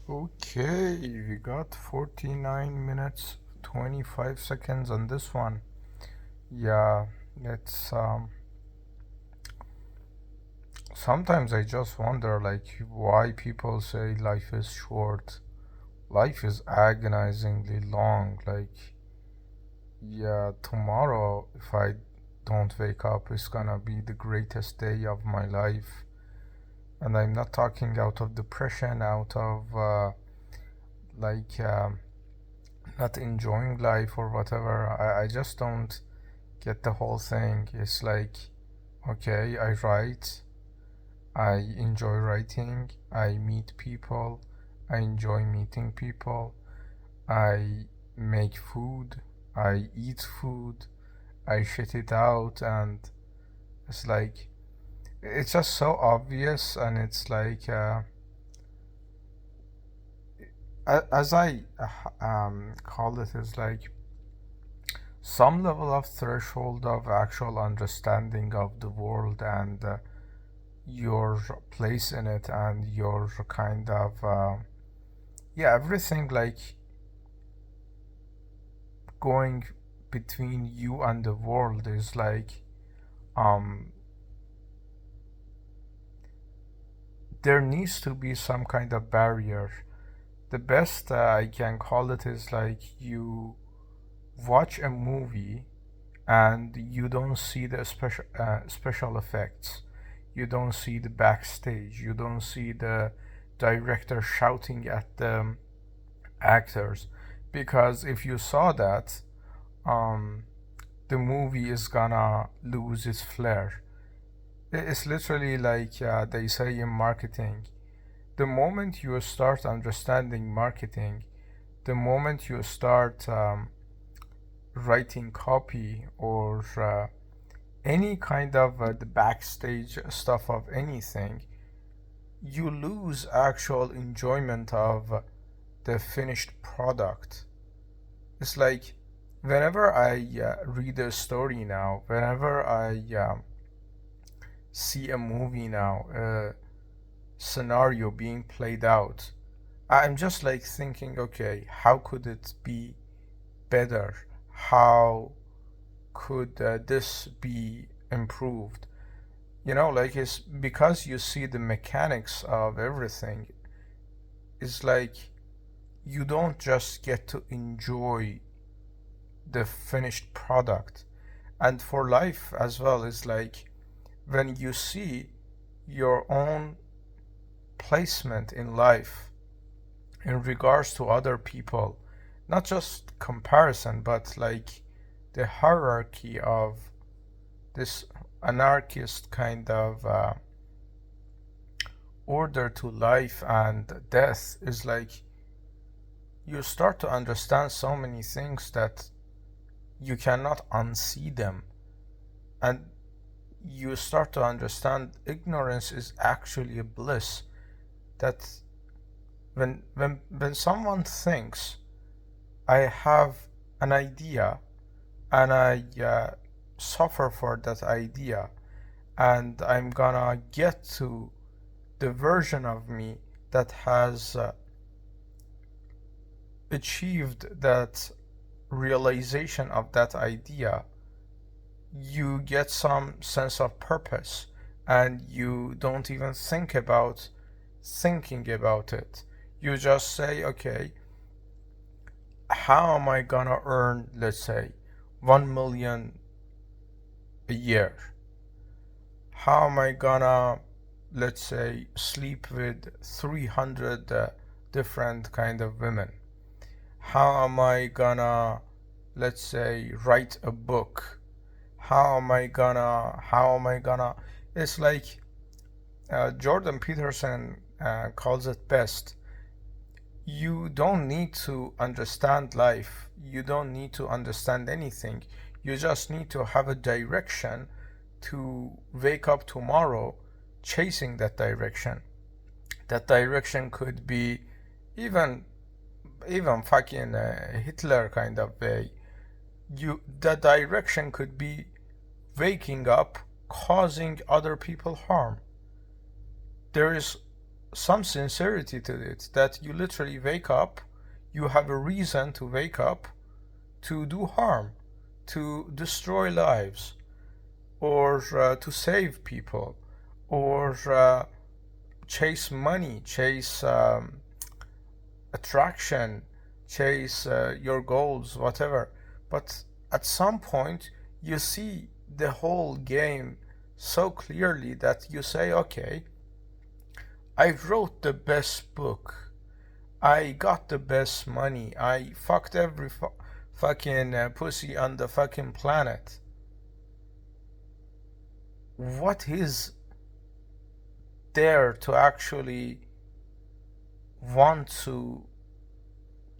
Okay, we got 49 minutes 25 seconds on this one. Yeah, it's sometimes I just wonder like why people say life is short. Life is agonizingly long. Like, yeah, tomorrow if I don't wake up, it's gonna be the greatest day of my life. And I'm not talking out of depression, out of like not enjoying life or whatever. I just don't get the whole thing. It's like, okay, I write, I enjoy writing, I meet people, I enjoy meeting people, I make food, I eat food, I shit it out, and it's like, it's just so obvious, and it's like, as I call it, is like some level of threshold of actual understanding of the world and your place in it and your kind of yeah, everything like going between you and the world is like um there needs to be some kind of barrier. The best I can call it is like you watch a movie and you don't see the special effects, you don't see the backstage, you don't see the director shouting at the actors, because if you saw that, um, the movie is gonna lose its flair. It's literally like they say in marketing, the moment you start understanding marketing, the moment you start writing copy or any kind of the backstage stuff of anything, you lose actual enjoyment of the finished product. It's like whenever I read a story now, whenever I see a movie now, a scenario being played out, I'm just like thinking, okay, how could it be better? How could this be improved? You know, like it's because you see the mechanics of everything. It's like you don't just get to enjoy the finished product. And for life as well, it's like when you see your own placement in life in regards to other people, not just comparison, but like the hierarchy of this anarchist kind of order to life and death, is like you start to understand so many things that you cannot unsee them, and you start to understand ignorance is actually a bliss. That when someone thinks I have an idea and I suffer for that idea, and I'm gonna get to the version of me that has achieved that realization of that idea, you get some sense of purpose, and you don't even think about thinking about it. You just say, okay, how am I gonna earn, let's say, 1 million a year? How am I gonna, let's say, sleep with 300 different kind of women? How am I gonna, let's say, write a book? How am I gonna It's like Jordan Peterson calls it best. You don't need to understand life, you don't need to understand anything, you just need to have a direction to wake up tomorrow chasing that direction. That direction could be even fucking Hitler kind of way. The direction could be waking up causing other people harm. There is some sincerity to it, that you literally wake up, you have a reason to wake up to do harm, to destroy lives, or to save people, or chase money, chase attraction, chase your goals, whatever. But at some point, you see the whole game so clearly that you say, okay, I wrote the best book, I got the best money, I fucked every fucking pussy on the fucking planet. What is there to actually want to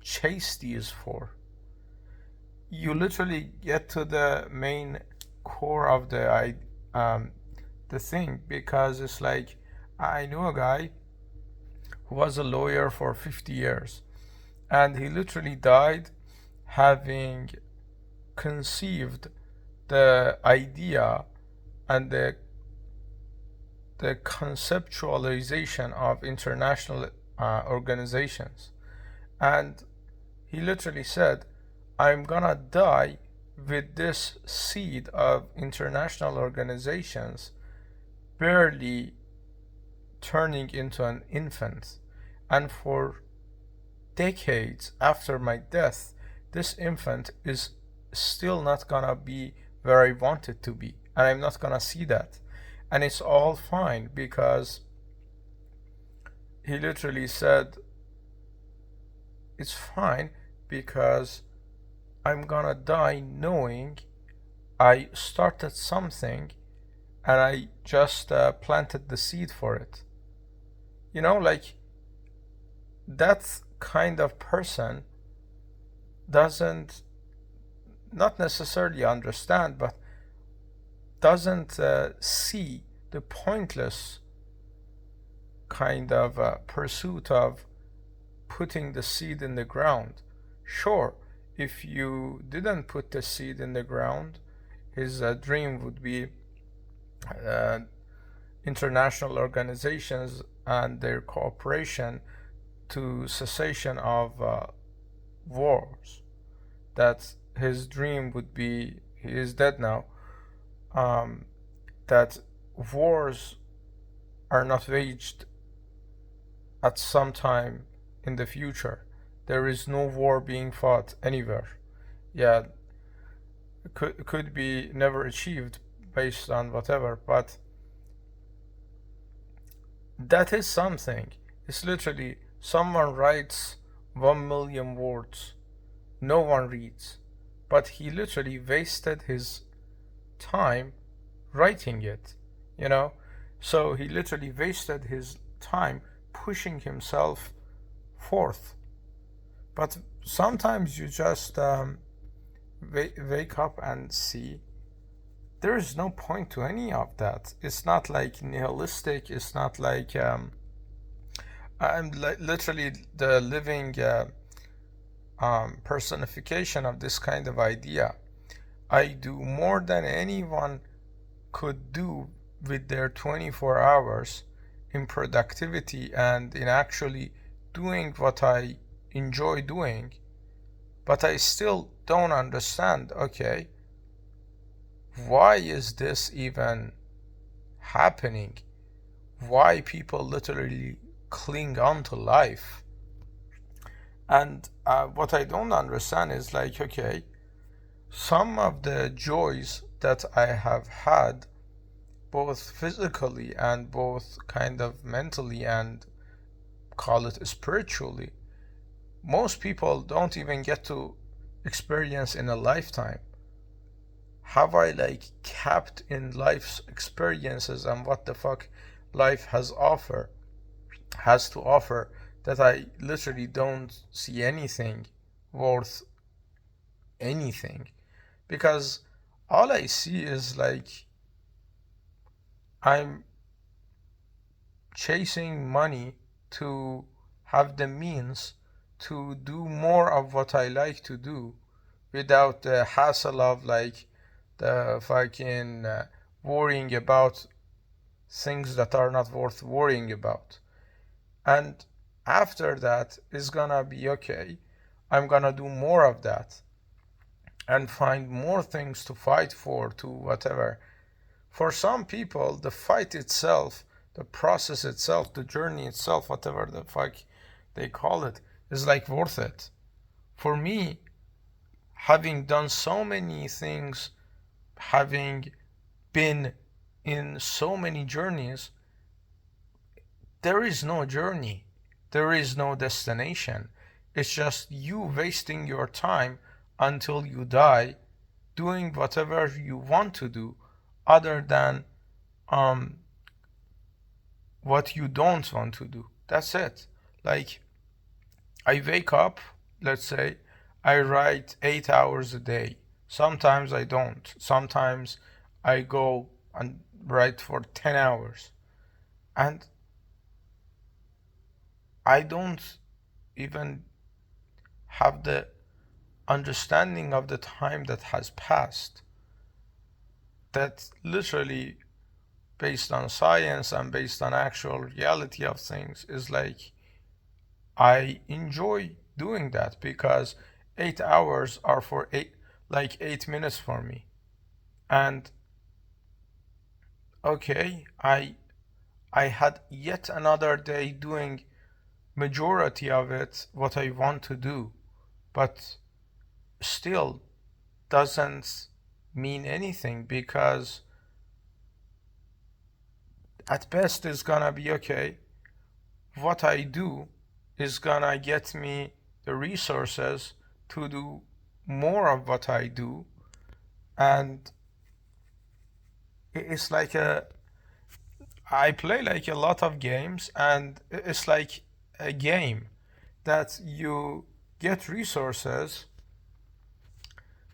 chase these for? You literally get to the main core of the thing, because it's like, I knew a guy who was a lawyer for 50 years, and he literally died having conceived the idea and the conceptualization of international organizations. And he literally said, I'm gonna die with this seed of international organizations barely turning into an infant. And for decades after my death, this infant is still not gonna be where I want it to be. And I'm not gonna see that. And it's all fine, because he literally said, it's fine because I'm gonna die knowing I started something and I just planted the seed for it. You know, like, that kind of person doesn't, not necessarily understand, but doesn't see the pointless kind of pursuit of putting the seed in the ground. Sure, if you didn't put the seed in the ground, his dream would be international organizations and their cooperation to cessation of wars. That his dream would be, he is dead now, that wars are not waged at some time in the future. There is no war being fought anywhere. Yeah, could be never achieved based on whatever, but that is something. It's literally, someone writes 1 million words, no one reads, but he literally wasted his time writing it, you know? So he literally wasted his time pushing himself forth. But sometimes you just wake up and see there is no point to any of that. It's not like nihilistic, it's not like I'm literally the living personification of this kind of idea. I do more than anyone could do with their 24 hours in productivity and in actually doing what I enjoy doing, but I still don't understand, okay, why is this even happening? Why people literally cling on to life? And what I don't understand is, like, okay, some of the joys that I have had, both physically and both kind of mentally and call it spiritually, most people don't even get to experience in a lifetime. Have I like capped in life's experiences and what the fuck life has to offer, that I literally don't see anything worth anything? Because all I see is like I'm chasing money to have the means to do more of what I like to do without the hassle of like the fucking worrying about things that are not worth worrying about. And after that is gonna be okay. I'm gonna do more of that and find more things to fight for, to whatever. For some people, the fight itself, the process itself, the journey itself, whatever the fuck they call it, is like worth it. For me, having done so many things, having been in so many journeys, there is no journey. There is no destination. It's just you wasting your time until you die doing whatever you want to do other than um, what you don't want to do. That's it. Like, I wake up, let's say, I write 8 hours a day. Sometimes I don't. Sometimes I go and write for 10 hours. And I don't even have the understanding of the time that has passed. That literally, based on science and based on actual reality of things, is like I enjoy doing that because 8 hours are for 8 minutes for me. And okay, I had yet another day doing majority of it what I want to do, but still doesn't mean anything because at best it's gonna be okay. What I do is gonna get me the resources to do more of what I do, and it's like I play like a lot of games, and it's like a game that you get resources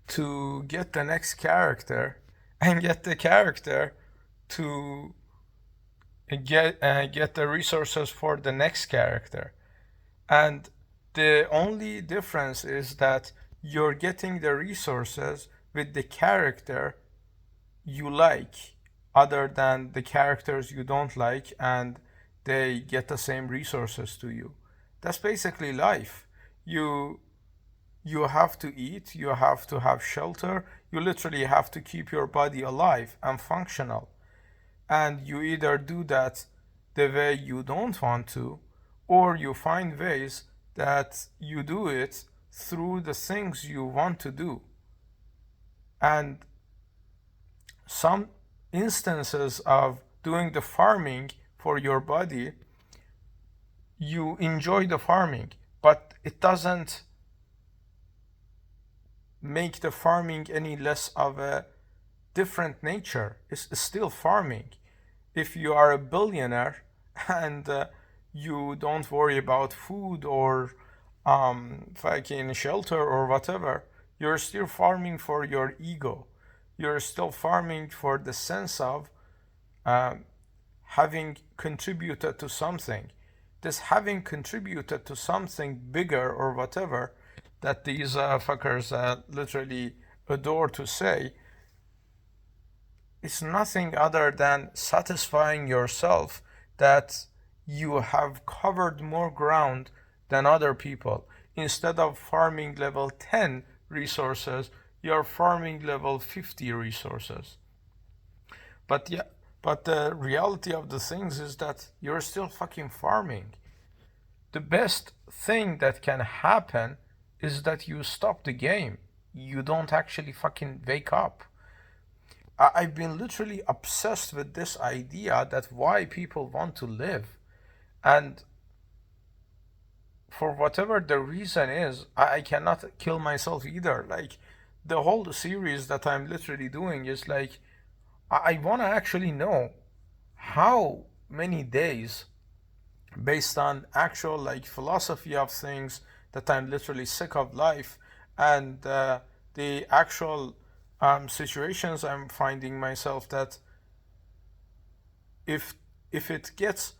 to get the next character and get the character to get the resources for the next character. And the only difference is that you're getting the resources with the character you like other than the characters you don't like, and they get the same resources to you. That's basically life. You have to eat, you have to have shelter, you literally have to keep your body alive and functional. And you either do that the way you don't want to, or you find ways that you do it through the things you want to do. And some instances of doing the farming for your body, you enjoy the farming, but it doesn't make the farming any less of a different nature. It's still farming. If you are a billionaire and you don't worry about food or fucking shelter or whatever, you're still farming for your ego. You're still farming for the sense of um, having contributed to something. This having contributed to something bigger or whatever that these fuckers literally adore to say, it's nothing other than satisfying yourself that you have covered more ground than other people. Instead of farming level 10 resources, you're farming level 50 resources. But yeah, but the reality of the things is that you're still fucking farming. The best thing that can happen is that you stop the game. You don't actually fucking wake up. I've been literally obsessed with this idea that why people want to live. And for whatever the reason is, I cannot kill myself either. Like, the whole series that I'm literally doing is like, I want to actually know how many days, based on actual like philosophy of things, that I'm literally sick of life, and the actual situations I'm finding myself that if it gets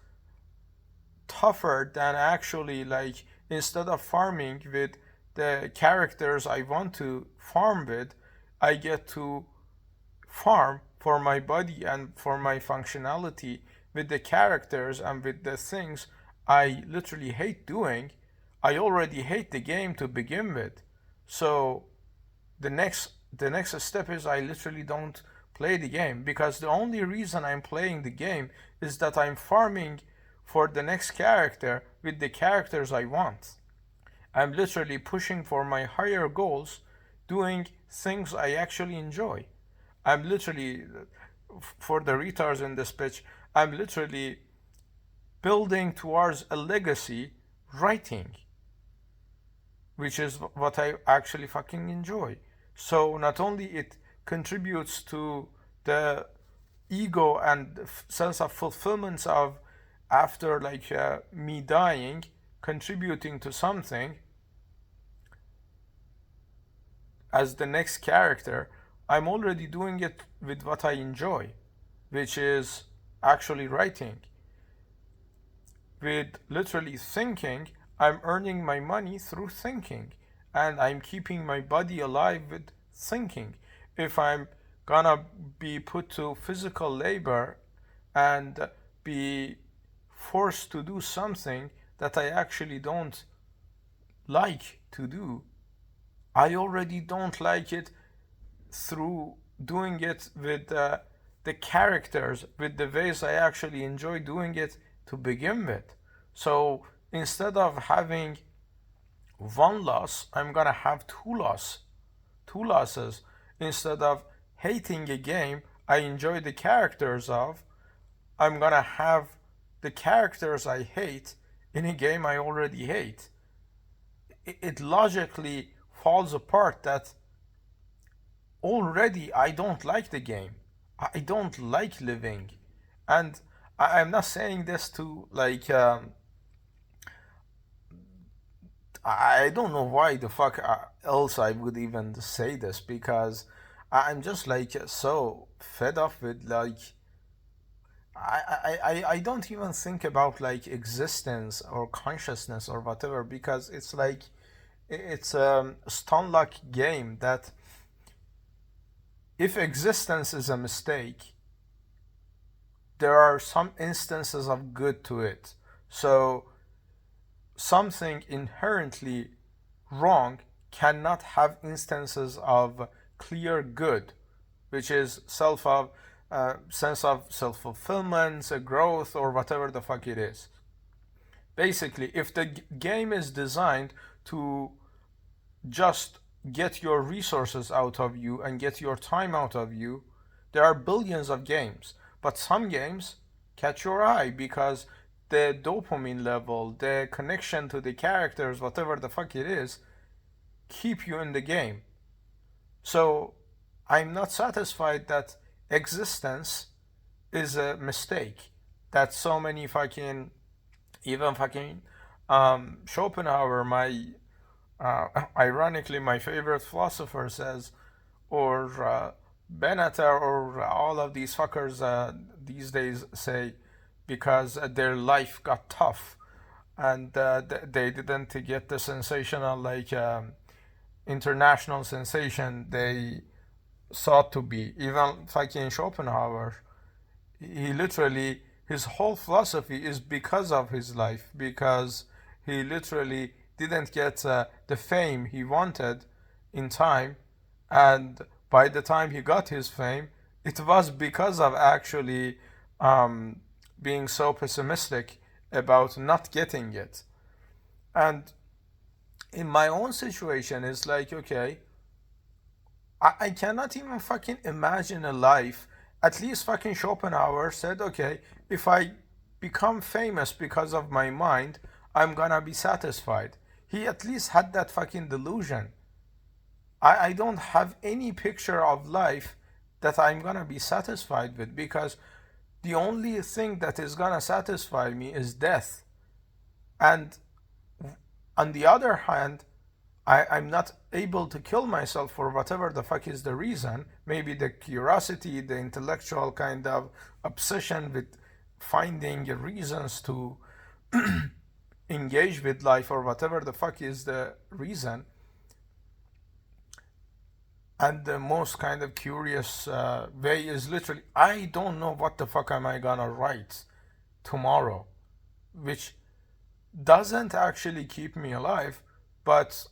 tougher than actually, like, instead of farming with the characters I want to farm with, I get to farm for my body and for my functionality with the characters and with the things I literally hate doing, I already hate the game to begin with. So the next step is I literally don't play the game, because the only reason I'm playing the game is that I'm farming for the next character with the characters I want. I'm literally pushing for my higher goals, doing things I actually enjoy. I'm literally, for the retards in this pitch, I'm literally building towards a legacy writing, which is what I actually fucking enjoy. So not only it contributes to the ego and sense of fulfillment of after me dying, contributing to something as the next character, I'm already doing it with what I enjoy, which is actually writing. With literally thinking, I'm earning my money through thinking, and I'm keeping my body alive with thinking. If I'm gonna be put to physical labor and be forced to do something that I actually don't like to do, I already don't like it through doing it with the characters, with the ways I actually enjoy doing it to begin with. So instead of having one loss, I'm gonna have two losses. Instead of hating a game I enjoy the characters of, I'm gonna have the characters I hate in a game I already hate. It logically falls apart that already I don't like the game. I don't like living. And I'm not saying this to I don't know why the fuck else I would even say this, because I'm just so fed up with I don't even think about existence or consciousness or whatever, because it's it's a Stunlock game that if existence is a mistake, there are some instances of good to it. So something inherently wrong cannot have instances of clear good, which is sense of self fulfillment, growth, or whatever the fuck it is. Basically, if the game is designed to just get your resources out of you and get your time out of you, there are billions of games. But some games catch your eye because the dopamine level, the connection to the characters, whatever the fuck it is, keep you in the game. So I'm not satisfied that existence is a mistake. That so many fucking, even fucking Schopenhauer, ironically, my favorite philosopher says, or Benatar, or all of these fuckers these days say, because their life got tough and they didn't get the sensational, international sensation they thought to be. Even fucking Schopenhauer, he literally, his whole philosophy is because of his life, because he literally didn't get the fame he wanted in time, and by the time he got his fame, it was because of actually um, being so pessimistic about not getting it. And in my own situation, it's okay, I cannot even fucking imagine a life. At least fucking Schopenhauer said, okay, if I become famous because of my mind, I'm gonna be satisfied. He at least had that fucking delusion. I don't have any picture of life that I'm gonna be satisfied with, because the only thing that is gonna satisfy me is death. And on the other hand, I'm not able to kill myself for whatever the fuck is the reason. Maybe the curiosity, the intellectual kind of obsession with finding reasons to engage with life, or whatever the fuck is the reason. And the most kind of curious way is literally, I don't know what the fuck am I gonna write tomorrow, which doesn't actually keep me alive, but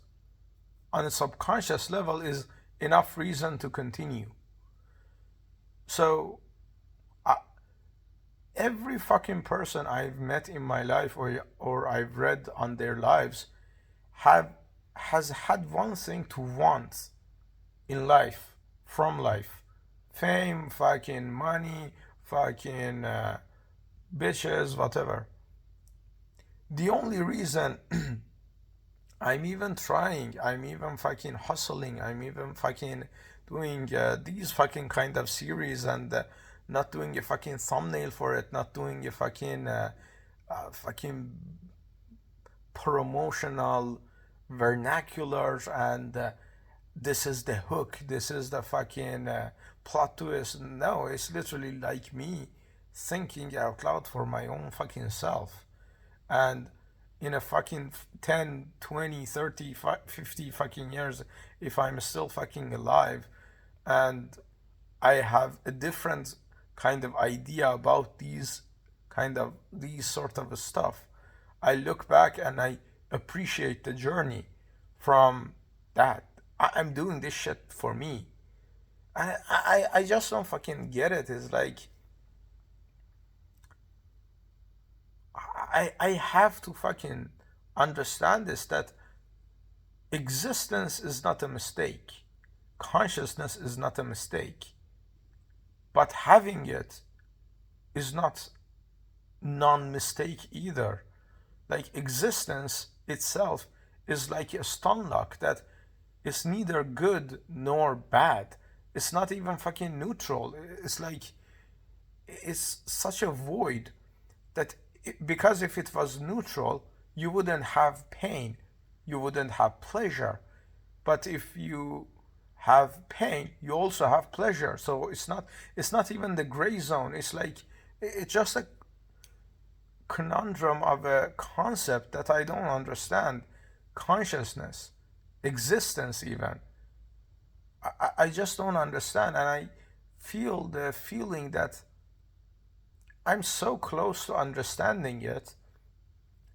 on a subconscious level is enough reason to continue. So uh, every fucking person I've met in my life or I've read on their lives have has had one thing to want in life, from life: fame, fucking money, fucking bitches, whatever. The only reason I'm even trying, I'm even fucking hustling, I'm even fucking doing these fucking kind of series and not doing a fucking thumbnail for it, not doing a fucking promotional vernaculars and this is the hook, this is the fucking plot twist. No, it's literally like me thinking out loud for my own fucking self. And in a fucking 10, 20, 30, 50 fucking years, if I'm still fucking alive and I have a different kind of idea about these sort of stuff, I look back and I appreciate the journey from that. I'm doing this shit for me. I just don't fucking get it. It's like I have to fucking understand this, that existence is not a mistake. Consciousness is not a mistake. But having it is not non-mistake either. Like existence itself is like a stun lock that is neither good nor bad. It's not even fucking neutral. It's like it's such a void that because if it was neutral, you wouldn't have pain, you wouldn't have pleasure. But if you have pain, you also have pleasure. So it's not even the gray zone. It's like it's just a conundrum of a concept that I don't understand. Consciousness, existence, even. I just don't understand, and I feel the feeling that I'm so close to understanding it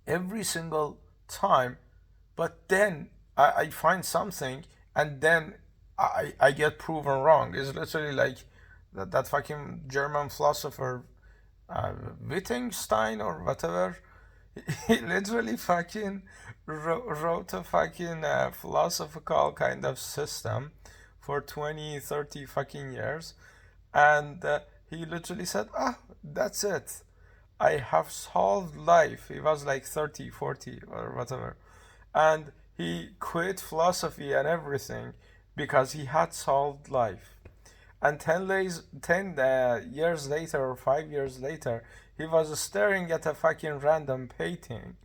every single time, but then I find something and then I get proven wrong. It's literally like that fucking German philosopher Wittgenstein or whatever. He literally fucking wrote a fucking philosophical kind of system for 20, 30 fucking years. And he literally said, ah, that's it. I have solved life. He was like 30, 40 or whatever. And he quit philosophy and everything because he had solved life. And 10 years later or 5 years later, he was staring at a fucking random painting,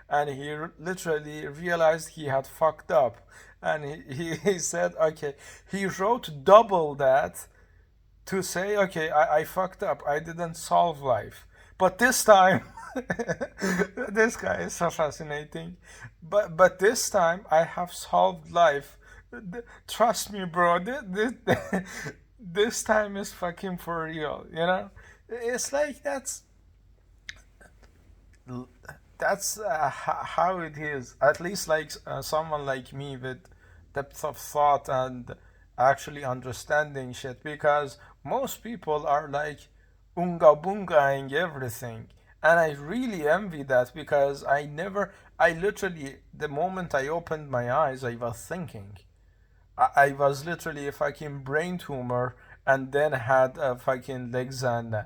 and he literally realized he had fucked up. And he said, okay, he wrote double that to say, okay, I fucked up. I didn't solve life. But this time, this guy is so fascinating. But this time, I have solved life. Trust me, bro. This time is fucking for real. You know, it's like that's how it is. At least like someone like me with depth of thought and actually understanding shit. Because most people are like unga bungaing everything, and I really envy that because I literally, the moment I opened my eyes, I was thinking. I was literally a fucking brain tumor and then had fucking legs and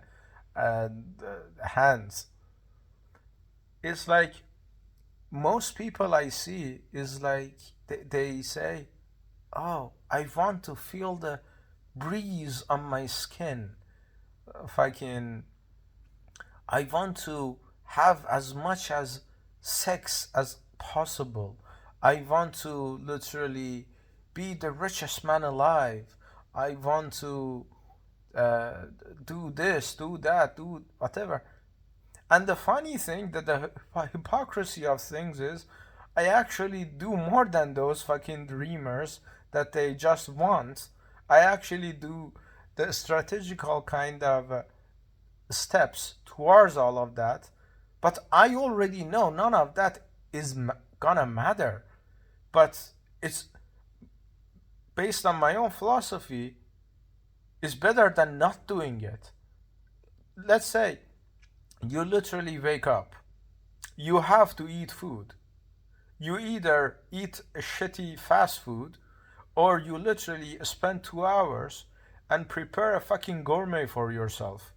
hands. It's like most people I see is like they say, "Oh, I want to feel the breeze on my skin. Fucking, I want to have as much as sex as possible. I want to literally be the richest man alive. I want to uh, do this, do that, do whatever." And the funny thing that the hypocrisy of things is, I actually do more than those fucking dreamers that they just want. I actually do the strategical kind of steps towards all of that, But I already know none of that is gonna matter. But it's based on my own philosophy, is better than not doing it. Let's say you literally wake up, you have to eat food. You either eat a shitty fast food or you literally spend 2 hours and prepare a fucking gourmet for yourself.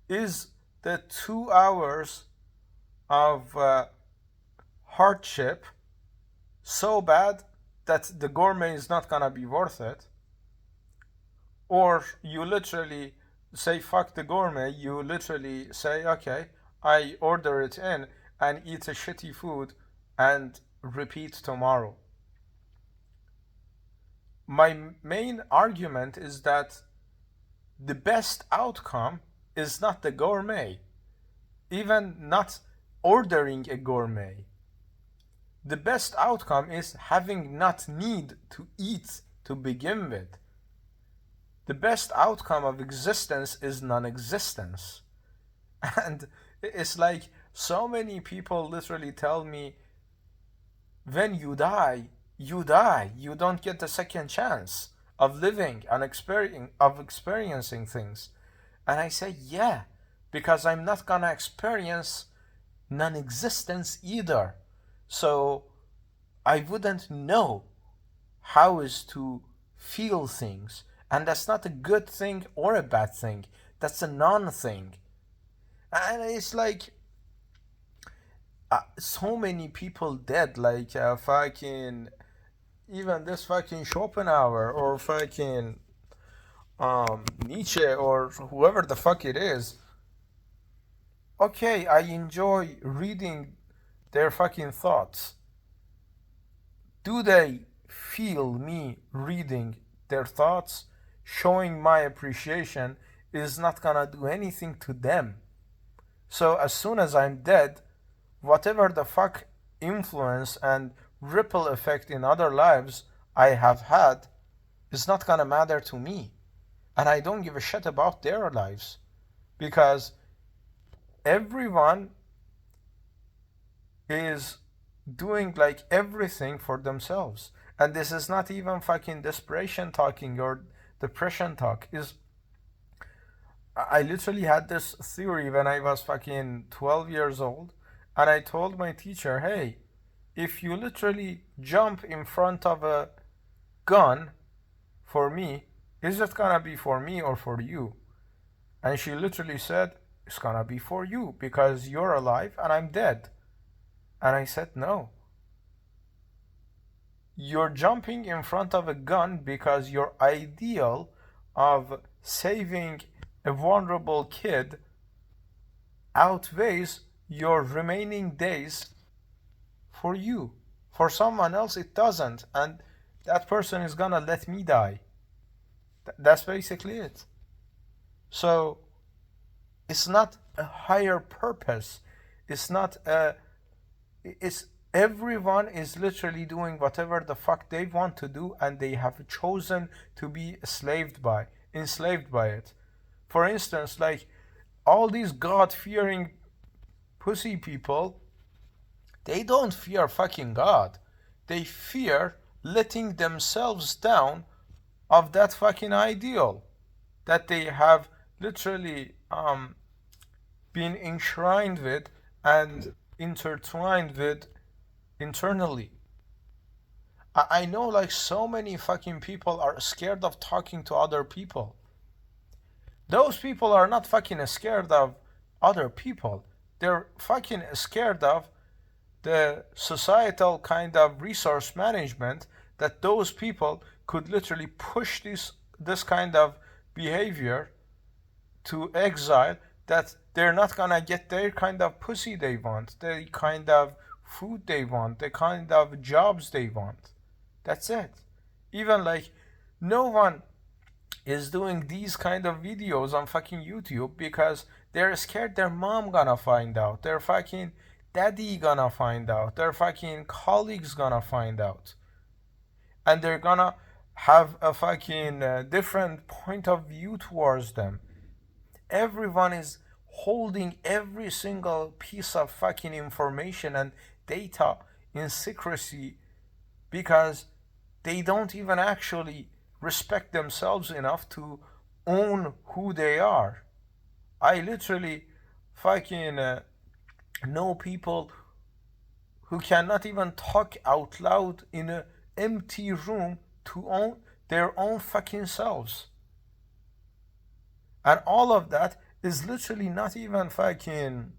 Is the 2 hours of hardship so bad that the gourmet is not gonna be worth it? Or you literally say fuck the gourmet, you literally say okay, I order it in and eat a shitty food and repeat tomorrow. My main argument is that the best outcome is not the gourmet, even not ordering a gourmet. The best outcome is having not need to eat to begin with. The best outcome of existence is non-existence. And it's like so many people literally tell me, when you die, you die. You don't get the second chance of living and experiencing things. And I say, yeah, because I'm not gonna experience non-existence either. So I wouldn't know how is to feel things. And that's not a good thing or a bad thing. That's a non-thing. And it's like so many people dead, like fucking even this fucking Schopenhauer or fucking Nietzsche or whoever the fuck it is. Okay, I enjoy reading their fucking thoughts. Do they feel me reading their thoughts? Showing my appreciation is not gonna do anything to them. So as soon as I'm dead, whatever the fuck influence and ripple effect in other lives I have had is not gonna matter to me. And I don't give a shit about their lives. Because everyone is doing like everything for themselves. And this is not even fucking desperation talking or depression talk. Is I literally had this theory when I was fucking 12 years old, and I told my teacher, hey, if you literally jump in front of a gun for me, is it gonna be for me or for you? And she literally said, it's gonna be for you because you're alive and I'm dead. And I said, no. You're jumping in front of a gun because your ideal of saving a vulnerable kid outweighs your remaining days for you. For someone else, it doesn't. And that person is gonna let me die. That's basically it. So it's not a higher purpose. It's not a. It's everyone is literally doing whatever the fuck they want to do, and they have chosen to be enslaved by it. For instance, like all these God-fearing pussy people, they don't fear fucking God. They fear letting themselves down of that fucking ideal that they have literally been enshrined with and intertwined with internally. I know like so many fucking people are scared of talking to other people. Those people are not fucking scared of other people. They're fucking scared of the societal kind of resource management that those people could literally push this kind of behavior to exile, that they're not gonna get their kind of pussy they want, the kind of food they want, the kind of jobs they want. That's it. Even like no one is doing these kind of videos on fucking YouTube because they're scared their mom gonna find out, their fucking daddy gonna find out, their fucking colleagues gonna find out, and they're gonna have a fucking different point of view towards them. Everyone is holding every single piece of fucking information and data in secrecy because they don't even actually respect themselves enough to own who they are. I literally fucking know people who cannot even talk out loud in an empty room to own their own fucking selves. And all of that is literally not even fucking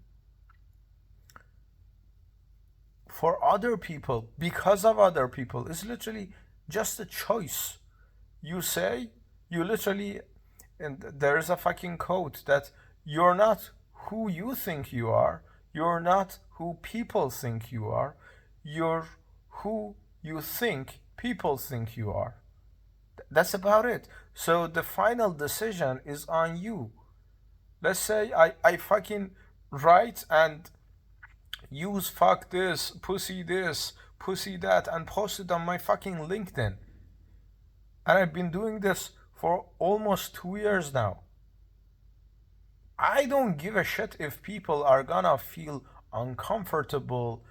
for other people, because of other people. It's literally just a choice. You say, you literally, and there is a fucking quote that you're not who you think you are, you're not who people think you are, you're who you think people think you are. That's about it. So the final decision is on you. Let's say I fucking write and use fuck this, pussy that, and post it on my fucking LinkedIn. And I've been doing this for almost 2 years now. I don't give a shit if people are gonna feel uncomfortable,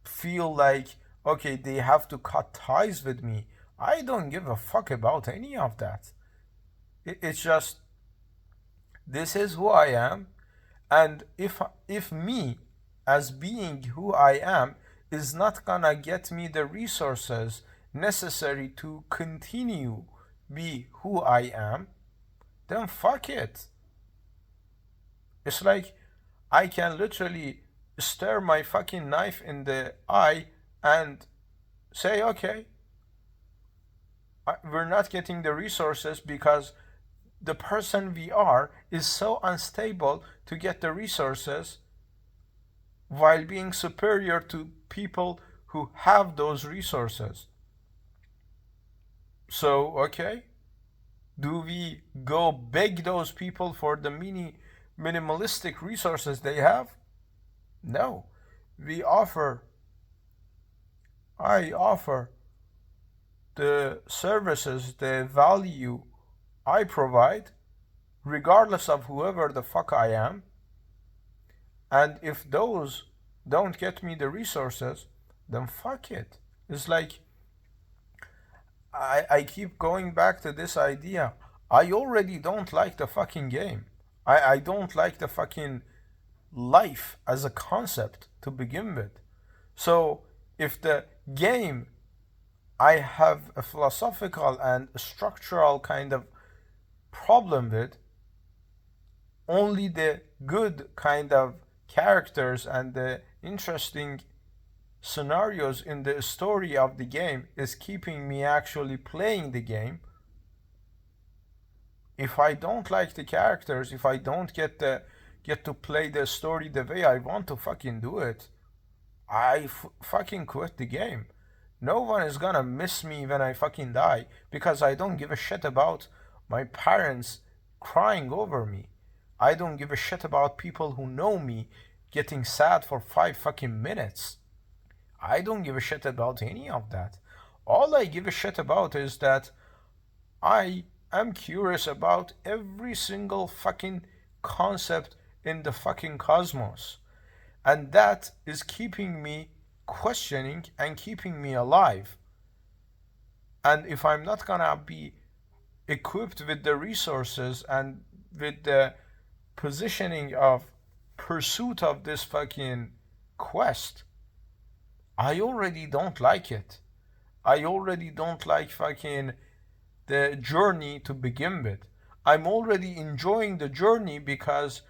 feel like, okay, they have to cut ties with me. I don't give a fuck about any of that. It's just, this is who I am, and if me as being who I am is not gonna get me the resources necessary to continue be who I am, then fuck it. It's like I can literally stare my fucking knife in the eye and say, okay, we're not getting the resources because the person we are is so unstable to get the resources while being superior to people who have those resources. So, okay, do we go beg those people for the minimalistic resources they have? No. I offer the services, the value I provide, regardless of whoever the fuck I am. And if those don't get me the resources, then fuck it. It's like, I keep going back to this idea. I already don't like the fucking game. I don't like the fucking life as a concept to begin with. So if the game I have a philosophical and structural kind of problem with, only the good kind of characters and the interesting scenarios in the story of the game is keeping me actually playing the game. If I don't like the characters, if I don't get to play the story the way I want to fucking do it, I fucking quit the game. No one is gonna miss me when I fucking die because I don't give a shit about my parents crying over me. I don't give a shit about people who know me getting sad for 5 fucking minutes. I don't give a shit about any of that. All I give a shit about is that I am curious about every single fucking concept in the fucking cosmos. And that is keeping me questioning and keeping me alive. And if I'm not gonna be equipped with the resources and with the positioning of pursuit of this fucking quest, I already don't like it. I already don't like fucking the journey to begin with. I'm already enjoying the journey because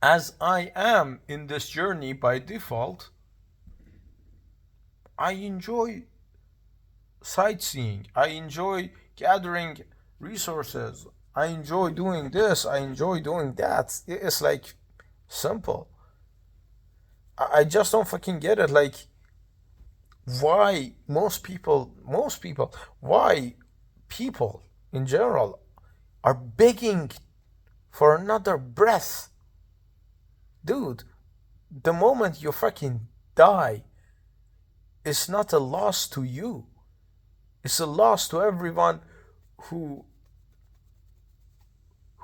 as I am in this journey by default, I enjoy sightseeing. I enjoy gathering resources. I enjoy doing this. I enjoy doing that. It's like simple. I just don't fucking get it. Like, why why people in general are begging for another breath? Dude, the moment you fucking die, it's not a loss to you. It's a loss to everyone who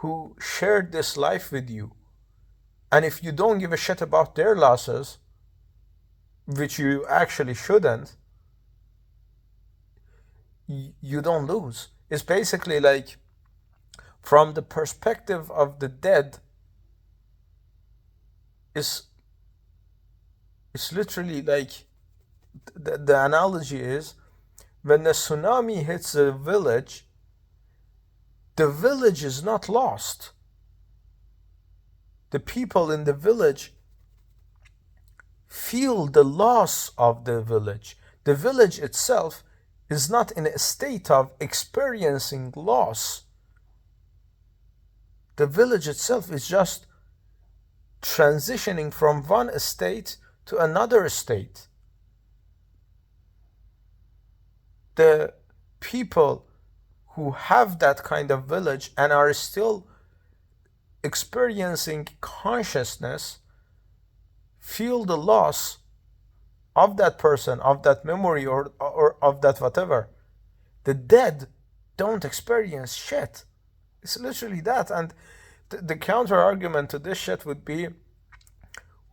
who shared this life with you. And if you don't give a shit about their losses, which you actually shouldn't, you don't lose. It's basically like, from the perspective of the dead, it's literally like, the analogy is, when the tsunami hits a village, the village is not lost. The people in the village feel the loss of the village. The village itself is not in a state of experiencing loss. The village itself is just transitioning from one state to another state. The people who have that kind of village and are still experiencing consciousness feel the loss of that person, of that memory, or of that whatever. The dead don't experience shit. It's literally that. And the counter argument to this shit would be,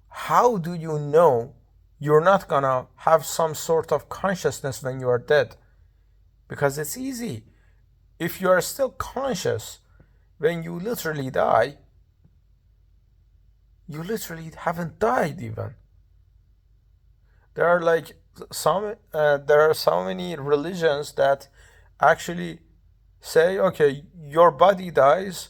how do you know you're not gonna have some sort of consciousness when you are dead? Because it's easy. If you are still conscious when you literally die, you literally haven't died even. There are like there are so many religions that actually say, okay, your body dies,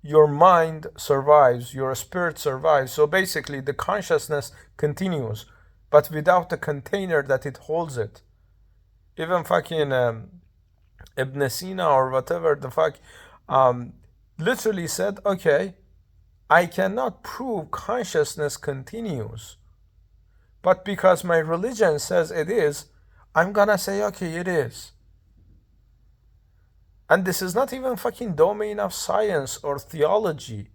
your mind survives, your spirit survives. So basically the consciousness continues, but without the container that it holds it. Even fucking Ibn Sina or whatever the fuck literally said, okay, I cannot prove consciousness continues, but because my religion says it is, I'm gonna say, okay, it is. And this is not even fucking domain of science or theology.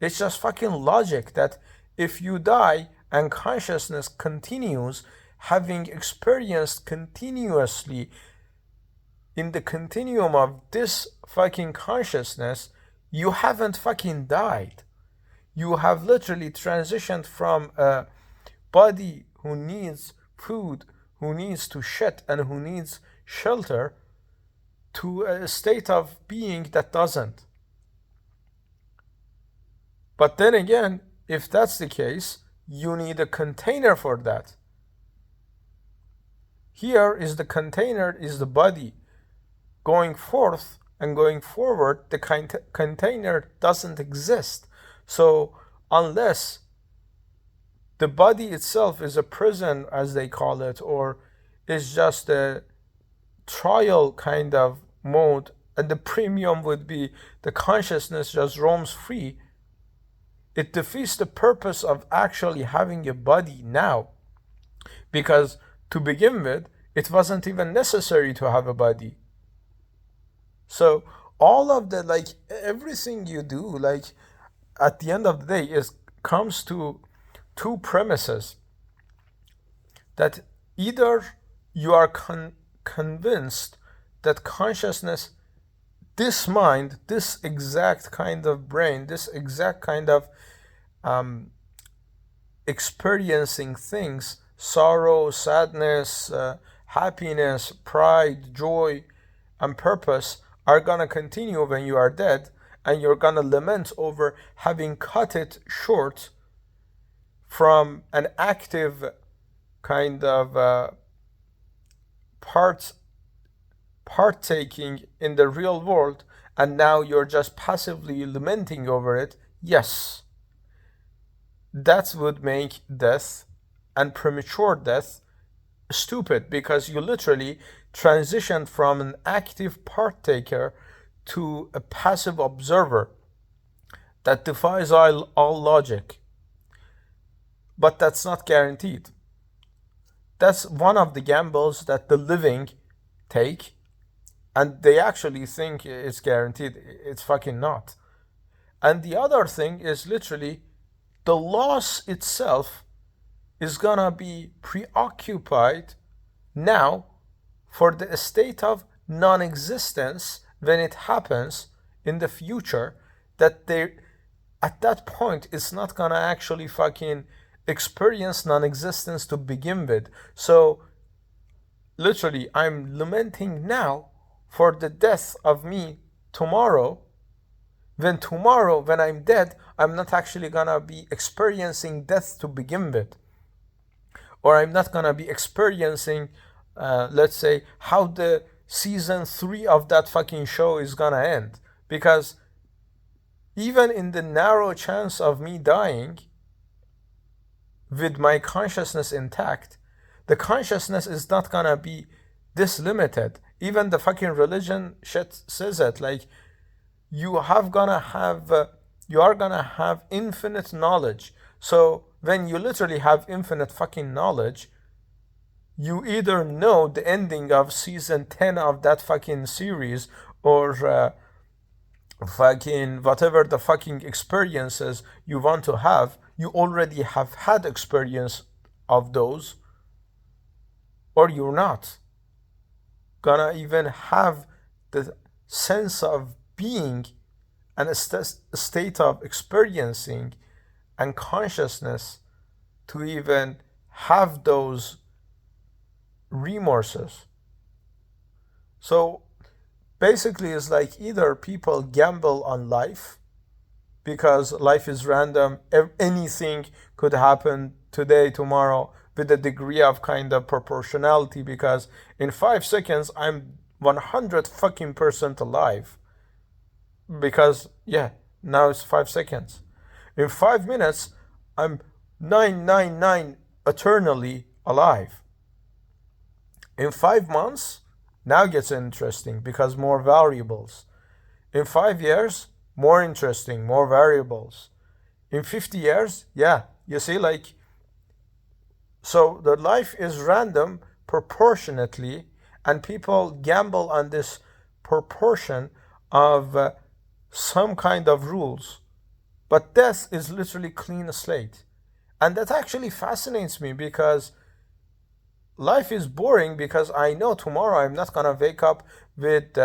It's just fucking logic that if you die and consciousness continues, having experienced continuously in the continuum of this fucking consciousness, you haven't fucking died. You have literally transitioned from a body who needs food, who needs to shit, and who needs shelter, to a state of being that doesn't. But then again, if that's the case, you need a container for that. Here is the container, is the body. Going forth and going forward, the container doesn't exist. So unless the body itself is a prison, as they call it, or is just a trial kind of mode, and the premium would be the consciousness just roams free, it defeats the purpose of actually having a body now. Because to begin with, it wasn't even necessary to have a body. So all of the, like, everything you do, like, at the end of the day, comes to two premises. That either you are convinced that consciousness, this mind, this exact kind of brain, this exact kind of experiencing things, sorrow, sadness, happiness, pride, joy, and purpose, are gonna continue when you are dead, and you're gonna lament over having cut it short from an active kind of partaking in the real world, and now you're just passively lamenting over it. Yes, that would make death and premature death stupid, because you literally transitioned from an active partaker to a passive observer. That defies all logic. But that's not guaranteed. That's one of the gambles that the living take, and they actually think it's guaranteed. It's fucking not. And the other thing is literally the loss itself is gonna be preoccupied now for the state of non-existence when it happens in the future, that they, at that point, it's not gonna actually fucking experience non-existence to begin with. So literally, I'm lamenting now for the death of me tomorrow, when tomorrow, when I'm dead, I'm not actually gonna be experiencing death to begin with. Or I'm not gonna be experiencing, let's say, how the season 3 of that fucking show is gonna end. Because even in the narrow chance of me dying with my consciousness intact, the consciousness is not gonna be this limited. Even the fucking religion shit says it. Like, you are gonna have infinite knowledge. So when you literally have infinite fucking knowledge, you either know the ending of season 10 of that fucking series, or fucking whatever the fucking experiences you want to have, you already have had experience of those, or you're not gonna even have the sense of being and a state of experiencing and consciousness to even have those remorses. So basically, it's like either people gamble on life because life is random, anything could happen today, tomorrow, with a degree of kind of proportionality, because in 5 seconds I'm 100 fucking percent alive, because yeah, now it's 5 seconds. In 5 minutes I'm 999 eternally alive. In 5 months, now gets interesting because more variables. In 5 years, more interesting, more variables. In 50 years, yeah, you see, like, so the life is random proportionately, and people gamble on this proportion of some kind of rules. But death is literally clean slate. And that actually fascinates me, because life is boring, because I know tomorrow I'm not gonna wake up with,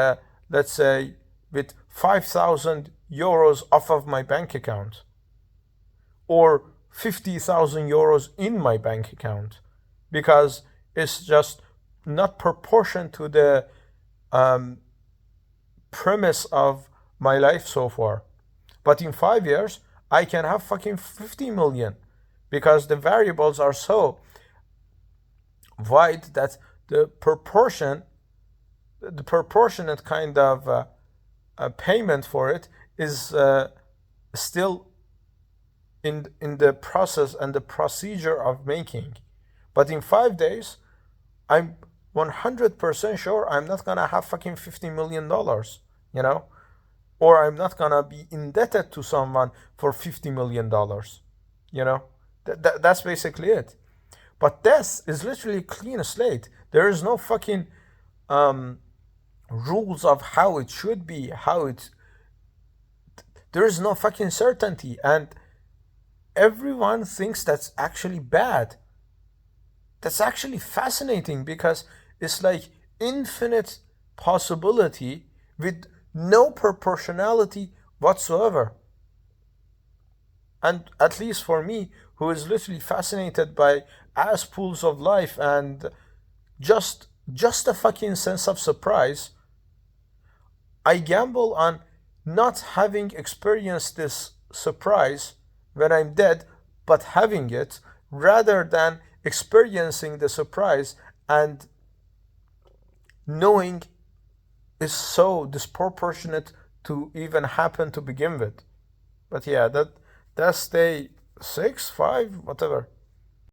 let's say, with 5,000 euros off of my bank account, or 50,000 euros in my bank account, because it's just not proportion to the premise of my life so far. But in 5 years, I can have fucking 50 million, because the variables are so wide that the proportionate kind of payment for it is still in the process and the procedure of making. But in 5 days, I'm 100% sure I'm not gonna have fucking $50 million, you know? Or I'm not gonna be indebted to someone for $50 million, you know? That's basically it. But death is literally clean slate. There is no fucking rules of how it should be, there is no fucking certainty, and everyone thinks that's actually bad. That's actually fascinating, because it's like infinite possibility with no proportionality whatsoever. And at least for me, who is literally fascinated by ass pools of life and just a fucking sense of surprise, I gamble on not having experienced this surprise when I'm dead, but having it, rather than experiencing the surprise and knowing is so disproportionate to even happen to begin with. But yeah, that's day 6, 5, whatever.